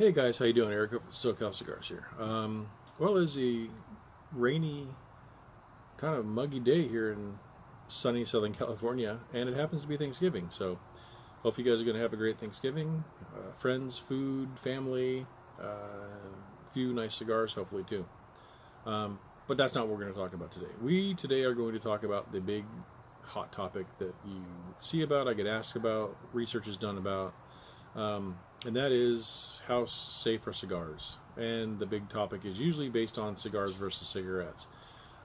Hey guys, how you doing? Eric of SoCal Cigars here. Well, it's a rainy, kind of muggy day here in sunny Southern California, and it happens to be Thanksgiving. So, hope you guys are going to have a great Thanksgiving. Friends, food, family, a few nice cigars, hopefully too. But that's not what we're going to talk about today. We today are going to talk about the big hot topic that you see about, I get asked about, research is done about. And that is how safe are cigars. And the big topic is usually based on cigars versus cigarettes.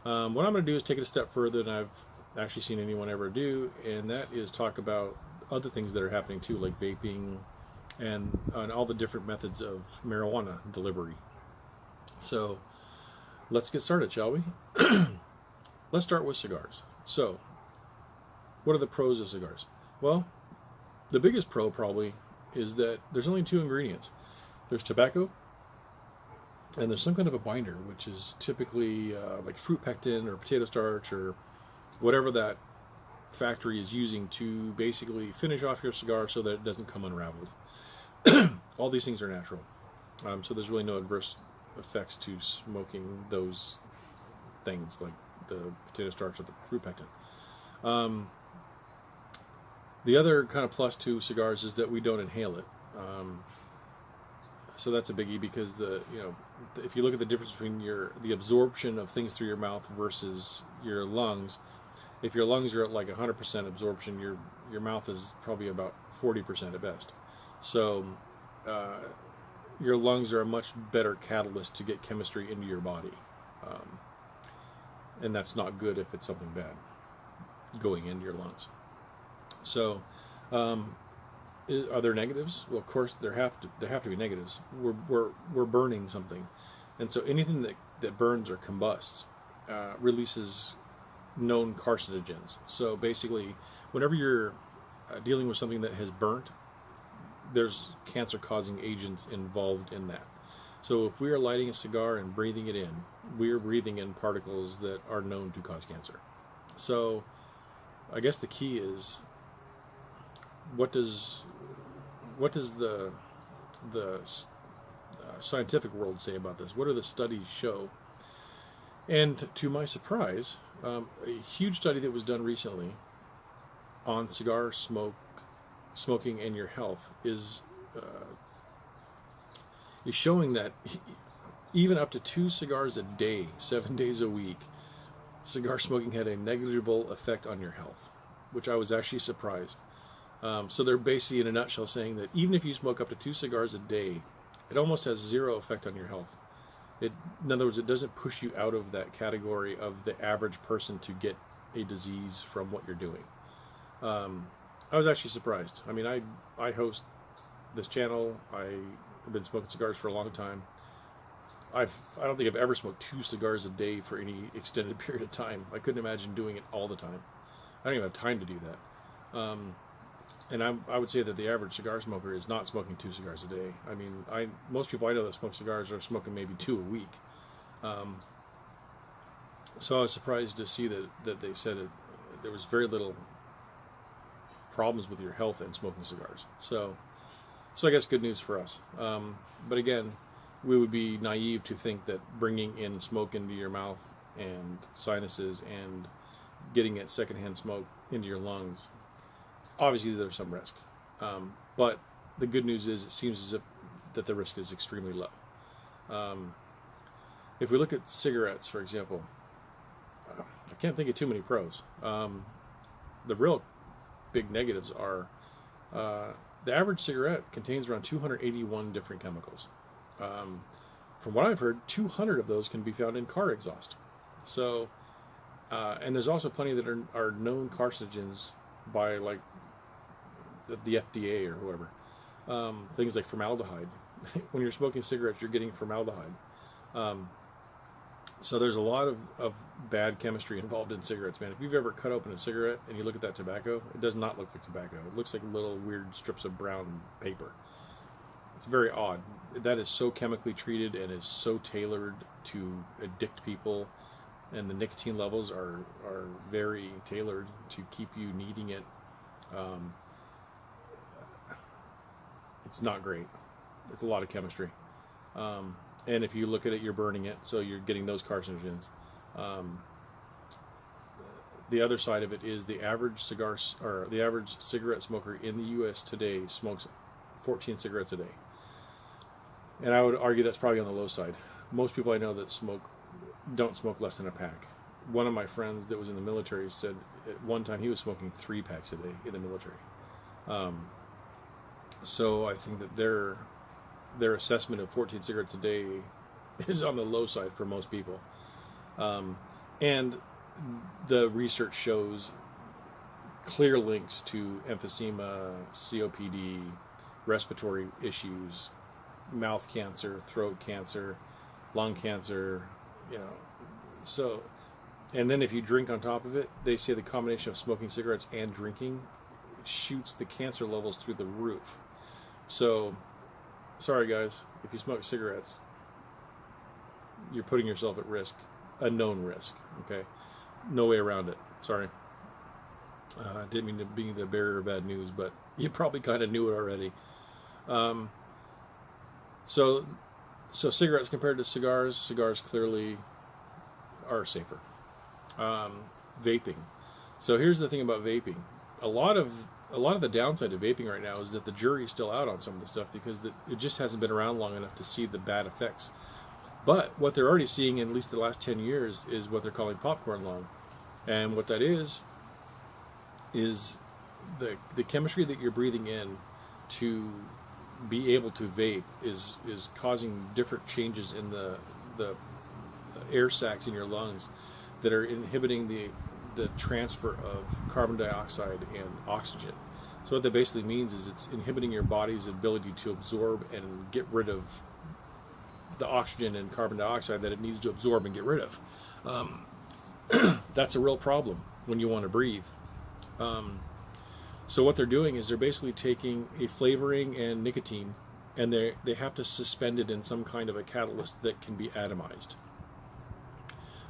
What I'm going to do is take it a step further than I've actually seen anyone ever do, and that is talk about other things that are happening too, like vaping and all the different methods of marijuana delivery. So let's get started, shall we? Let's start with cigars. So, what are the pros of cigars? Well, the biggest pro probably is that there's only two ingredients. There's tobacco, and there's some kind of a binder, which is typically like fruit pectin or potato starch or whatever that factory is using to basically finish off your cigar so that it doesn't come unraveled. All these things are natural, so there's really no adverse effects to smoking those things like the potato starch or the fruit pectin. The other kind of plus to cigars is that we don't inhale it. So that's a biggie because if you look at the difference between the absorption of things through your mouth versus your lungs, if your lungs are at like 100% absorption, your mouth is probably about 40% at best. So your lungs are a much better catalyst to get chemistry into your body, and that's not good if it's something bad going into your lungs. So, are there negatives? Well, of course there have to be negatives. We're burning something, and so anything that burns or combusts releases known carcinogens. So basically, whenever you're dealing with something that has burnt, there's cancer-causing agents involved in that. So if we are lighting a cigar and breathing it in, we're breathing in particles that are known to cause cancer. So, I guess the key is, what does the scientific world say about this? What do the studies show? And to my surprise, a huge study that was done recently on cigar smoking and your health is showing that even up to 2 cigars a day, 7 days a week, cigar smoking had a negligible effect on your health, which I was actually surprised. So they're basically, in a nutshell, saying that even if you smoke up to 2 cigars a day, it almost has zero effect on your health. In other words, it doesn't push you out of that category of the average person to get a disease from what you're doing. I was actually surprised. I mean, I host this channel. I've been smoking cigars for a long time. I don't think I've ever smoked 2 cigars a day for any extended period of time. I couldn't imagine doing it all the time. I don't even have time to do that. And I would say that the average cigar smoker is not smoking 2 cigars a day. I mean, most people I know that smoke cigars are smoking maybe 2 a week. So I was surprised to see that they said there was very little problems with your health in smoking cigars. So I guess good news for us. But again, we would be naive to think that bringing in smoke into your mouth and sinuses and getting it secondhand smoke into your lungs, obviously there's some risk. But the good news is it seems as if that the risk is extremely low. If we look at cigarettes, for example, I can't think of too many pros. The real big negatives are the average cigarette contains around 281 different chemicals. From what I've heard, 200 of those can be found in car exhaust. So, and there's also plenty that are known carcinogens by like the FDA or whoever. Things like formaldehyde. When you're smoking cigarettes, you're getting formaldehyde. So there's a lot of bad chemistry involved in cigarettes, man. If you've ever cut open a cigarette and you look at that tobacco, it does not look like tobacco. It looks like little weird strips of brown paper. It's very odd. That is so chemically treated and is so tailored to addict people, and the nicotine levels are very tailored to keep you needing it. It's not great. It's a lot of chemistry. And if you look at it, you're burning it, so you're getting those carcinogens. The other side of it is the average the average cigarette smoker in the U.S. today smokes 14 cigarettes a day, and I would argue that's probably on the low side. Most people I know that don't smoke less than a pack. One of my friends that was in the military said at one time he was smoking 3 packs a day in the military. So I think that their assessment of 14 cigarettes a day is on the low side for most people. And the research shows clear links to emphysema, COPD, respiratory issues, mouth cancer, throat cancer, lung cancer, So, and then if you drink on top of it, they say the combination of smoking cigarettes and drinking shoots the cancer levels through the roof. So, sorry guys, if you smoke cigarettes, you're putting yourself at risk, a known risk, okay? No way around it. Sorry. Didn't mean to be the bearer of bad news, but you probably kind of knew it already. So cigarettes compared to cigars clearly are safer. Vaping. So here's the thing about vaping. A lot of the downside of vaping right now is that the jury's still out on some of the stuff because it just hasn't been around long enough to see the bad effects. But what they're already seeing in at least the last 10 years is what they're calling popcorn lung. And what that is the chemistry that you're breathing in to be able to vape is causing different changes in the air sacs in your lungs that are inhibiting the transfer of carbon dioxide and oxygen. So what that basically means is it's inhibiting your body's ability to absorb and get rid of the oxygen and carbon dioxide that it needs to absorb and get rid of. That's a real problem when you want to breathe. So what they're doing is they're basically taking a flavoring and nicotine, and they have to suspend it in some kind of a catalyst that can be atomized.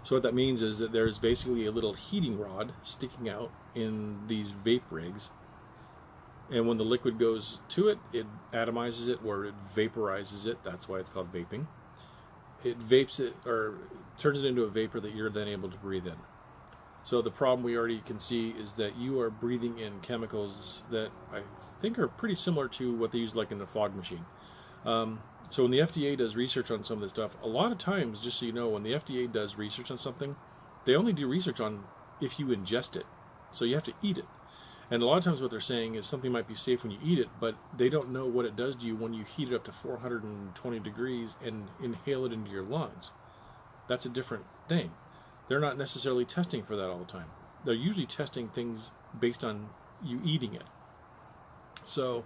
So what that means is that there's basically a little heating rod sticking out in these vape rigs, and when the liquid goes to it, it atomizes it or it vaporizes it. That's why it's called vaping. It vapes it or turns it into a vapor that you're then able to breathe in. So the problem we already can see is that you are breathing in chemicals that I think are pretty similar to what they use like in a fog machine. So when the FDA does research on some of this stuff, a lot of times, just so you know, when the FDA does research on something, they only do research on if you ingest it. So you have to eat it. And a lot of times what they're saying is something might be safe when you eat it, but they don't know what it does to you when you heat it up to 420 degrees and inhale it into your lungs. That's a different thing. They're not necessarily testing for that all the time. They're usually testing things based on you eating it. So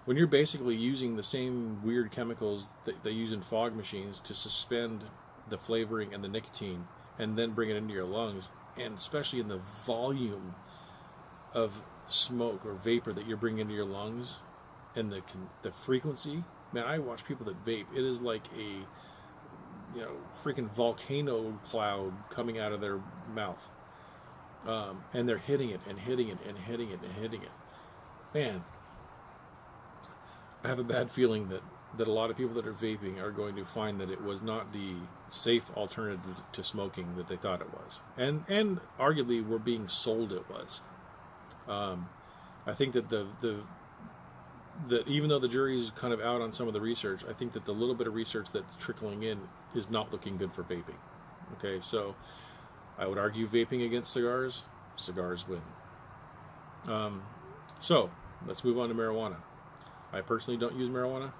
when you're basically using the same weird chemicals that they use in fog machines to suspend the flavoring and the nicotine and then bring it into your lungs, and especially in the volume of smoke or vapor that you're bringing into your lungs and the frequency, man, I watch people that vape. It is like a freaking volcano cloud coming out of their mouth, and they're hitting it and hitting it and hitting it and hitting it. Man, I have a bad feeling that a lot of people that are vaping are going to find that it was not the safe alternative to smoking that they thought it was, and arguably were being sold it was. I think that that even though the jury's kind of out on some of the research, I think that the little bit of research that's trickling in is not looking good for vaping. Okay, so I would argue vaping against cigars win. So let's move on to marijuana. I personally don't use marijuana.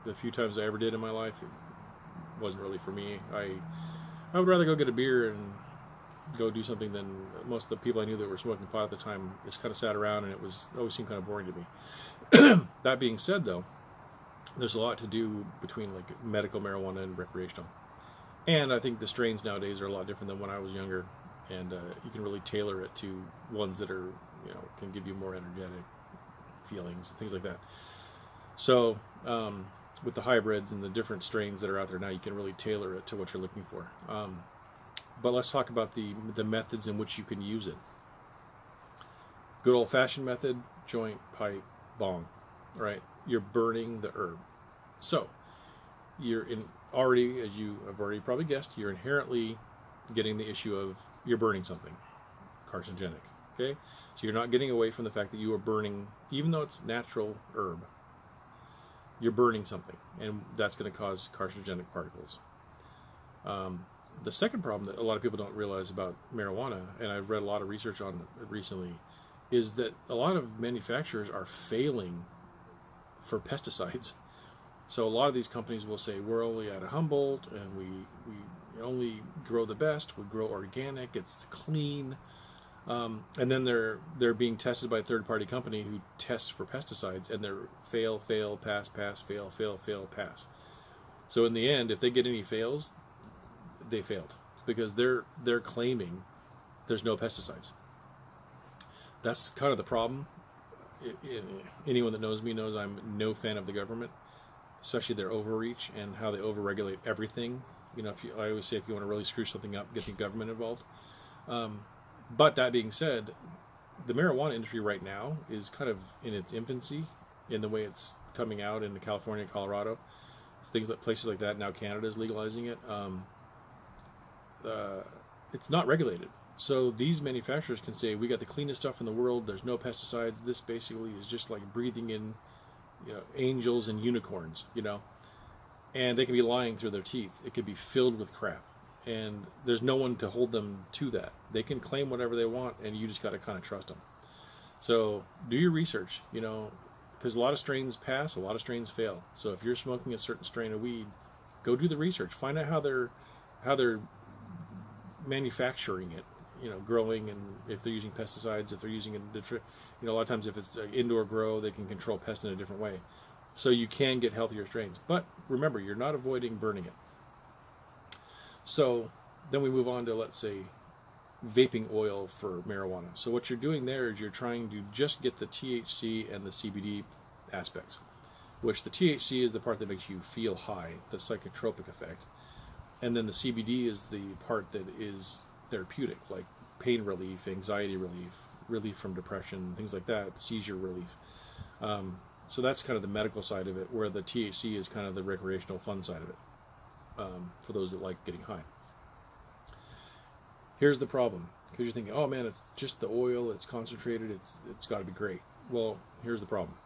The few times I ever did in my life, it wasn't really for me. I would rather go get a beer and go do something than most of the people I knew that were smoking pot at the time just kind of sat around, and it always seemed kind of boring to me. That being said, though, there's a lot to do between like medical marijuana and recreational, and I think the strains nowadays are a lot different than when I was younger, and you can really tailor it to ones that are can give you more energetic feelings and things like that. So with the hybrids and the different strains that are out there now, you can really tailor it to what you're looking for. But let's talk about the methods in which you can use it. Good old-fashioned method: joint, pipe, bong. Right? you're burning the herb. So you're already, as you have already probably guessed, you're inherently getting the issue of you're burning something carcinogenic. Okay, so you're not getting away from the fact that you are burning, even though it's natural herb, you're burning something, and that's going to cause carcinogenic particles. The second problem that a lot of people don't realize about marijuana, and I've read a lot of research on it recently, is that a lot of manufacturers are failing for pesticides. So a lot of these companies will say, we're only at a Humboldt, and we only grow the best, we grow organic, it's clean. And then they're being tested by a third-party company who tests for pesticides, and they're fail, pass, fail, pass. So in the end, if they get any fails, they failed, because they're claiming there's no pesticides. That's kind of the problem. Anyone that knows me knows I'm no fan of the government, especially their overreach and how they overregulate everything. You know, I always say, if you want to really screw something up, get the government involved. But that being said, the marijuana industry right now is kind of in its infancy in the way it's coming out into California, Colorado, things like places like that. Now Canada is legalizing it. It's not regulated. So these manufacturers can say, we got the cleanest stuff in the world, there's no pesticides, this basically is just like breathing in, you know, angels and unicorns, you know, and they can be lying through their teeth. It could be filled with crap, and there's no one to hold them to that. They can claim whatever they want, and you just got to kind of trust them. So do your research, you know, because a lot of strains pass, a lot of strains fail. So if you're smoking a certain strain of weed, go do the research, find out how they're manufacturing it, you know, growing, and if they're using pesticides, if they're using it, you know, a lot of times if it's an indoor grow, they can control pests in a different way. So you can get healthier strains. But remember, you're not avoiding burning it. So then we move on to, let's say, vaping oil for marijuana. So what you're doing there is you're trying to just get the THC and the CBD aspects, which the THC is the part that makes you feel high, the psychotropic effect. And then the CBD is the part that is therapeutic, like pain relief, anxiety relief, relief from depression, things like that, seizure relief. So that's kind of the medical side of it, where the THC is kind of the recreational fun side of it, for those that like getting high. Here's the problem, because you're thinking, oh man, it's just the oil, it's concentrated, it's got to be great. Well, here's the problem.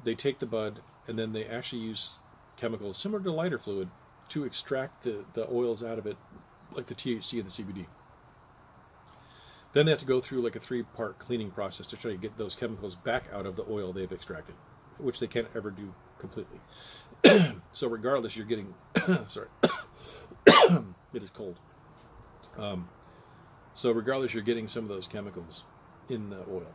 They take the bud, and then they actually use chemicals similar to lighter fluid to extract the oils out of it, like the THC and the CBD. Then they have to go through like a 3-part cleaning process to try to get those chemicals back out of the oil they've extracted, which they can't ever do completely. So regardless, you're getting, sorry, it is cold. So regardless, you're getting some of those chemicals in the oil.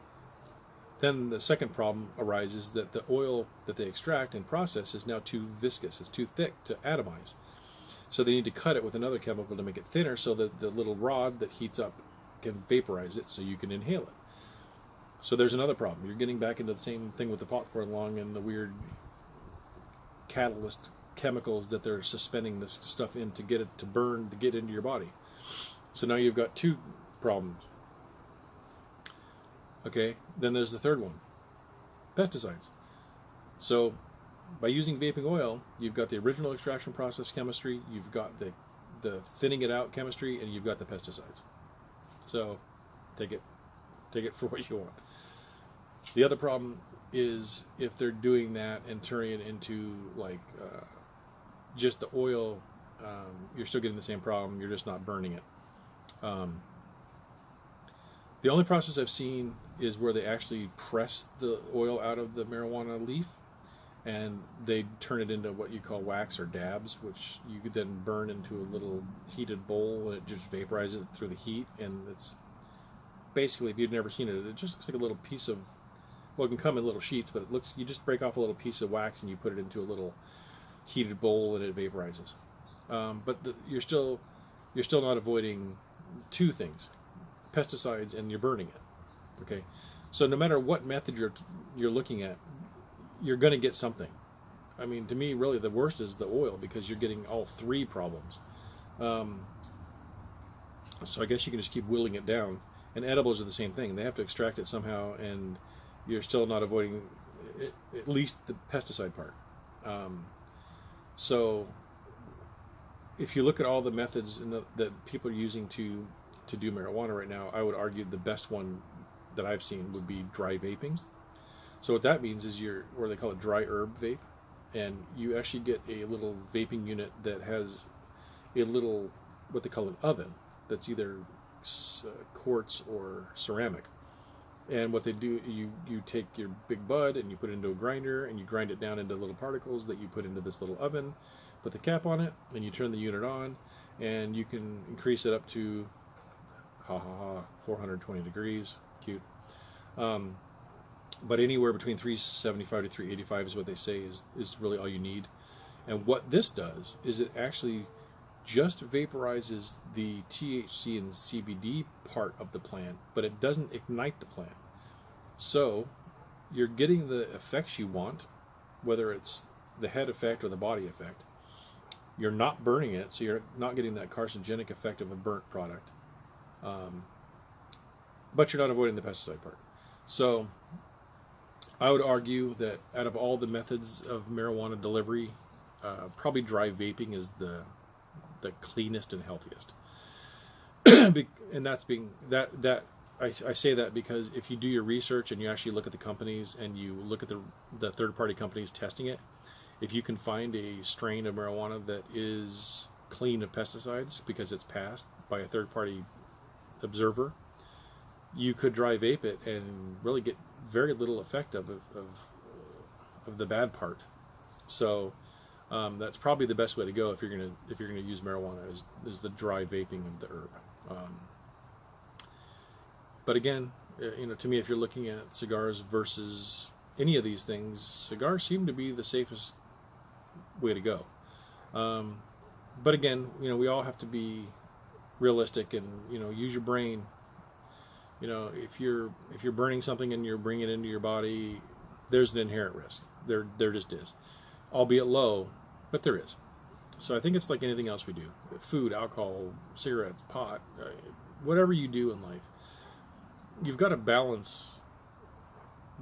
Then the second problem arises that the oil that they extract and process is now too viscous, it's too thick to atomize. So they need to cut it with another chemical to make it thinner, so that the little rod that heats up can vaporize it so you can inhale it. So there's another problem. You're getting back into the same thing with the popcorn lung and the weird catalyst chemicals that they're suspending this stuff in to get it to burn, to get into your body. So now you've got 2 problems. Okay, then there's the third one, pesticides. So by using vaping oil, you've got the original extraction process chemistry, you've got the thinning it out chemistry, and you've got the pesticides. So take it for what you want. The other problem is if they're doing that and turning it into like just the oil, you're still getting the same problem, you're just not burning it. The only process I've seen is where they actually press the oil out of the marijuana leaf, and they turn it into what you call wax or dabs, which you could then burn into a little heated bowl, and it just vaporizes it through the heat. And it's basically, if you've never seen it, it just looks like a little piece of, well, it can come in little sheets, but it looks, you just break off a little piece of wax and you put it into a little heated bowl, and it vaporizes. But you're still not avoiding 2 things: pesticides, and you're burning it. Okay, so no matter what method you're looking at, you're going to get something. I mean, to me, really, the worst is the oil, because you're getting all 3 problems. So I guess you can just keep whittling it down. And edibles are the same thing. They have to extract it somehow, and you're still not avoiding at least the pesticide part. So if you look at all the methods that people are using to do marijuana right now, I would argue the best one that I've seen would be dry vaping. So what that means is or they call it dry herb vape, and you actually get a little vaping unit that has a little, what they call an oven, that's either quartz or ceramic. And what they do, you take your big bud and you put it into a grinder and you grind it down into little particles that you put into this little oven, put the cap on it, and you turn the unit on, and you can increase it up to 420 degrees. Cute. But anywhere between 375 to 385 is what they say is really all you need. And what this does is it actually just vaporizes the THC and CBD part of the plant, but it doesn't ignite the plant. So you're getting the effects you want, whether it's the head effect or the body effect. You're not burning it, so you're not getting that carcinogenic effect of a burnt product. But you're not avoiding the pesticide part. So I would argue that out of all the methods of marijuana delivery, probably dry vaping is the cleanest and healthiest. And that's being I say that because if you do your research and you actually look at the companies and you look at the third-party companies testing it, if you can find a strain of marijuana that is clean of pesticides because it's passed by a third-party observer, you could dry vape it and really get very little effect of the bad part. So that's probably the best way to go if you're gonna use marijuana is the dry vaping of the herb. But again, to me, if you're looking at cigars versus any of these things, cigars seem to be the safest way to go. But again, we all have to be realistic and use your brain. If you're burning something and you're bringing it into your body, there's an inherent risk. There just is, albeit low, but there is. So I think it's like anything else we do: food, alcohol, cigarettes, pot, whatever you do in life. You've got to balance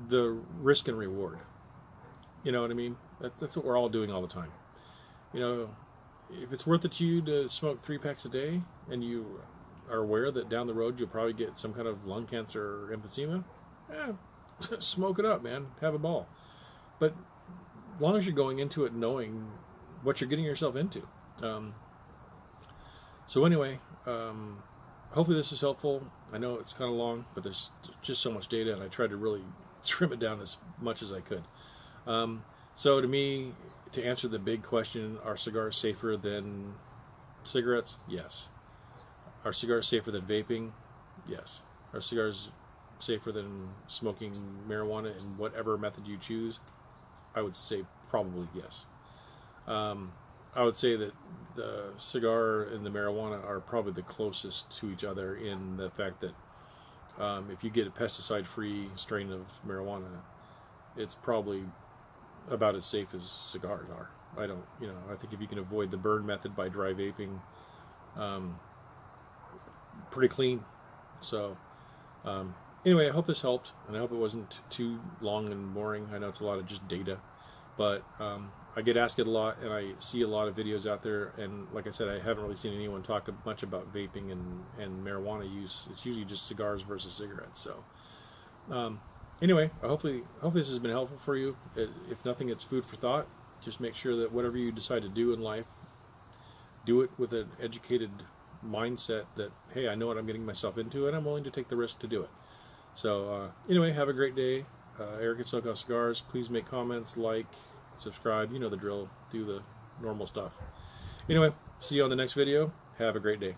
the risk and reward. You know what I mean? That's what we're all doing all the time. If it's worth it to you to smoke 3 packs a day, and you are aware that down the road you'll probably get some kind of lung cancer or emphysema, smoke it up, man. Have a ball. But as long as you're going into it knowing what you're getting yourself into. So anyway, hopefully this is helpful. I know it's kind of long, but there's just so much data, and I tried to really trim it down as much as I could. So to me, to answer the big question, are cigars safer than cigarettes? Yes. Are cigars safer than vaping? Yes. Are cigars safer than smoking marijuana in whatever method you choose? I would say probably yes. I would say that the cigar and the marijuana are probably the closest to each other in the fact that if you get a pesticide-free strain of marijuana, it's probably about as safe as cigars are. I think if you can avoid the burn method by dry vaping, pretty clean. So anyway, I hope this helped, and I hope it wasn't too long and boring. I know it's a lot of just data, but I get asked it a lot, and I see a lot of videos out there, and like I said, I haven't really seen anyone talk much about vaping and marijuana use. It's usually just cigars versus cigarettes. So anyway, hopefully this has been helpful for you. If nothing, it's food for thought. Just make sure that whatever you decide to do in life, do it with an educated mindset that, hey, I know what I'm getting myself into, and I'm willing to take the risk to do it. So anyway, have a great day. Eric at SoCal Cigars. Please make comments, like, subscribe. You know the drill. Do the normal stuff. Anyway, see you on the next video. Have a great day.